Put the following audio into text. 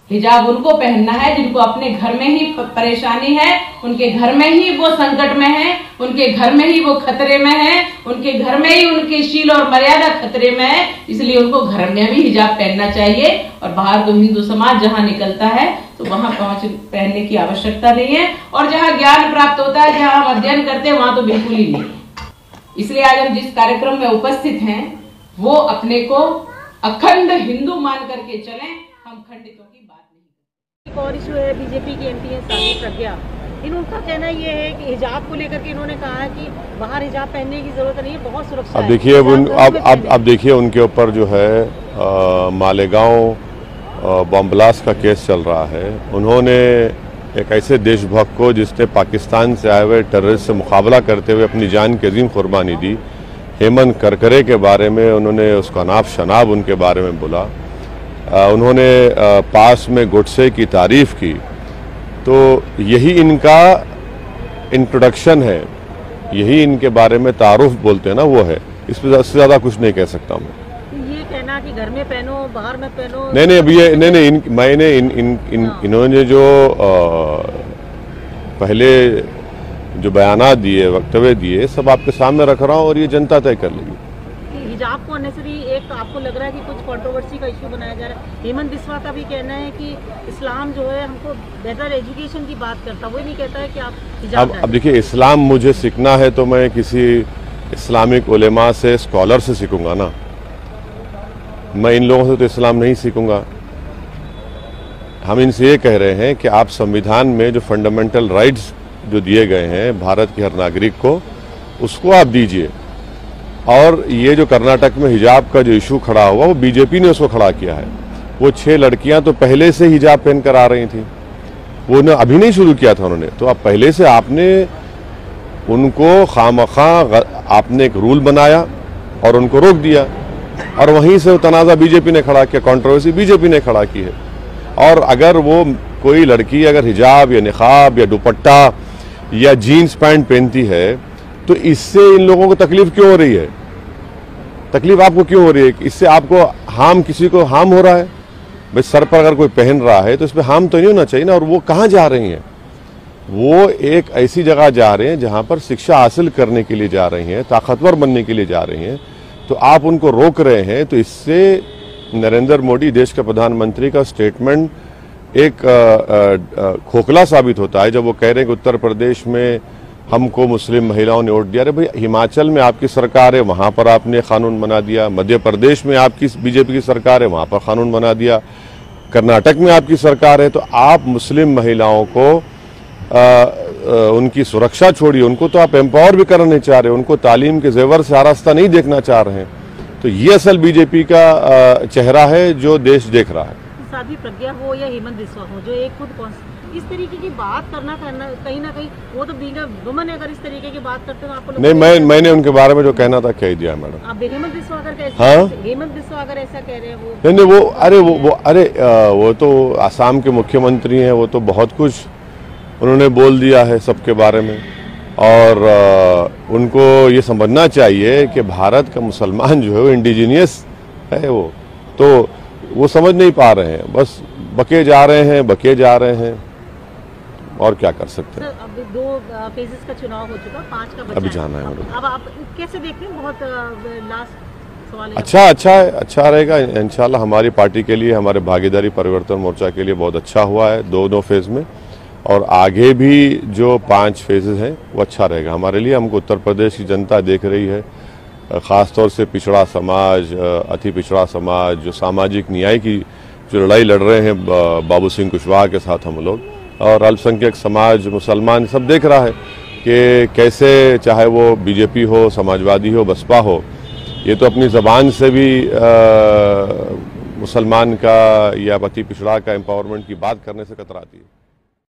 हिजाब उनको पहनना है जिनको अपने घर में ही परेशानी है, उनके घर में ही वो संकट में है, उनके घर में ही वो खतरे में है, उनके घर में ही उनकी शील और मर्यादा खतरे में है। इसलिए उनको घर में भी हिजाब पहनना चाहिए और बाहर तो हिंदू समाज जहां निकलता है तो वहां पहनने की आवश्यकता नहीं है। और जहां ज्ञान प्राप्त होता है, जहां हम अध्ययन करते हैं, वहां तो बिल्कुल ही नहीं। इसलिए आज हम जिस कार्यक्रम में उपस्थित हैं वो अपने को अखंड हिंदू मान करके चलें, हम खंडितों की बात नहीं। एक और इशू है, बीजेपी की एमपी है साध्वी प्रज्ञा, इनका कहना ये है कि हिजाब को लेकर के इन्होंने कहा है कि बाहर हिजाब पहनने की जरूरत नहीं है, बहुत सुरक्षा अब देखिए अब देखिए उनके ऊपर जो है मालेगांव बम ब्लास्ट का केस चल रहा है। उन्होंने एक ऐसे देशभक्त को जिसने पाकिस्तान से आए हुए टेररिस्ट से मुकाबला करते हुए अपनी जान की अजीम कुर्बानी दी, हेमंत करकरे के बारे में उन्होंने उसका नाब शनाब उनके बारे में बोला। उन्होंने पास में गुडसे की तारीफ की। तो यही इनका इंट्रोडक्शन है, यही इनके बारे में तारुफ बोलते हैं ना, वो है। इस पर से ज़्यादा कुछ नहीं कह सकता मैं। ये कहना कि घर में पहनो बाहर में पहनो, नहीं अभी ये नहीं मैंने इन्होंने जो पहले जो बयानात दिए, वक्तव्य दिए, सब आपके सामने रख रहा हूँ और ये जनता तय कर लेगी। हिजाब को अननेसेसरी एक आपको लग रहा है कि कुछ कंट्रोवर्सी का इशू बनाया जा रहा है। हेमंत बिस्वा का भी कहना है कि इस्लाम जो है हमको बेहतर एजुकेशन की बात करता है, वो नहीं कहता है कि आप हिजाब। अब देखिए, इस्लाम मुझे सीखना है तो मैं किसी इस्लामिक उलेमा से, स्कॉलर से सीखूंगा ना। मैं इन लोगों से तो इस्लाम नहीं सीखूंगा। हम इनसे ये कह रहे हैं कि आप संविधान में जो फंडामेंटल राइट्स जो दिए गए हैं भारत के हर नागरिक को, उसको आप दीजिए। और ये जो कर्नाटक में हिजाब का जो इशू खड़ा हुआ, वो बीजेपी ने उसको खड़ा किया है। वो 6 लड़कियां तो पहले से हिजाब पहन कर आ रही थी, वो ने अभी नहीं शुरू किया था उन्होंने। तो अब पहले से आपने उनको खामखा आपने एक रूल बनाया और उनको रोक दिया, और वहीं से तनाज़ा बीजेपी ने खड़ा किया, कंट्रोवर्सी बीजेपी ने खड़ा की है। और अगर वो कोई लड़की अगर हिजाब या निकाब या दुपट्टा या जीन्स पैंट पहनती है तो इससे इन लोगों को तकलीफ क्यों हो रही है? तकलीफ आपको क्यों हो रही है? इससे आपको किसी को हार्म हो रहा है? भाई सर पर अगर कोई पहन रहा है तो इस पर हार्म तो नहीं होना चाहिए ना। और वो कहाँ जा रही हैं? वो एक ऐसी जगह जा रहे हैं जहाँ पर शिक्षा हासिल करने के लिए जा रही हैं, ताकतवर बनने के लिए जा रही हैं। तो आप उनको रोक रहे हैं। तो इससे नरेंद्र मोदी देश के प्रधानमंत्री का स्टेटमेंट एक खोखला साबित होता है, जब वो कह रहे हैं कि उत्तर प्रदेश में हमको मुस्लिम महिलाओं ने वोट दिया। अरे भाई, हिमाचल में आपकी सरकार है, वहाँ पर आपने कानून बना दिया। मध्य प्रदेश में आपकी बीजेपी की सरकार है, वहाँ पर कानून बना दिया। कर्नाटक में आपकी सरकार है। तो आप मुस्लिम महिलाओं को उनकी सुरक्षा छोड़िए, उनको तो आप एम्पावर भी करना नहीं चाह रहे, उनको तालीम के जेवर से आरास्ता नहीं देखना चाह रहे हैं। तो ये असल बीजेपी का चेहरा है जो देश देख रहा है। साध्वी प्रज्ञा हो या हेमंत बिस्वा हो, जो एक खुद इस तरीके की बात करना कहीं ना कहीं, वो तो बीइंग अ वुमन अगर इस तरीके की बात करते हो आपको नहीं, मैंने उनके बारे में जो कहना था कह दिया मैडम। आप हेमंत बिस्वा अगर हेमंत बिस्वा अगर ऐसा कह रहे हैं वो वो तो आसाम के मुख्यमंत्री हैं, वो तो बहुत कुछ उन्होंने बोल दिया है सबके बारे में। और उनको ये समझना चाहिए कि भारत का मुसलमान जो है वो इंडिजीनियस है। वो तो वो समझ नहीं पा रहे हैं, बस बके जा रहे हैं और क्या कर सकते हैं। अब 2 फेजेस का चुनाव हो चुका, 5 का बचा अभी जाना है। अब आप कैसे देखते हैं? बहुत लास्ट सवाल है। अच्छा रहेगा इंशाल्लाह। हमारी पार्टी के लिए, हमारे भागीदारी परिवर्तन मोर्चा के लिए बहुत अच्छा हुआ है 2 फेज में, और आगे भी जो 5 फेजेस हैं वो अच्छा रहेगा हमारे लिए। हमको उत्तर प्रदेश की जनता देख रही है, ख़ासतौर से पिछड़ा समाज, अति पिछड़ा समाज, जो सामाजिक न्याय की जो लड़ाई लड़ रहे हैं बाबू सिंह कुशवाहा के साथ हम लोग, और अल्पसंख्यक समाज, मुसलमान, सब देख रहा है कि कैसे, चाहे वो बीजेपी हो, समाजवादी हो, बसपा हो, ये तो अपनी ज़बान से भी मुसलमान का या अति पिछड़ा का एम्पावरमेंट की बात करने से कतराती है।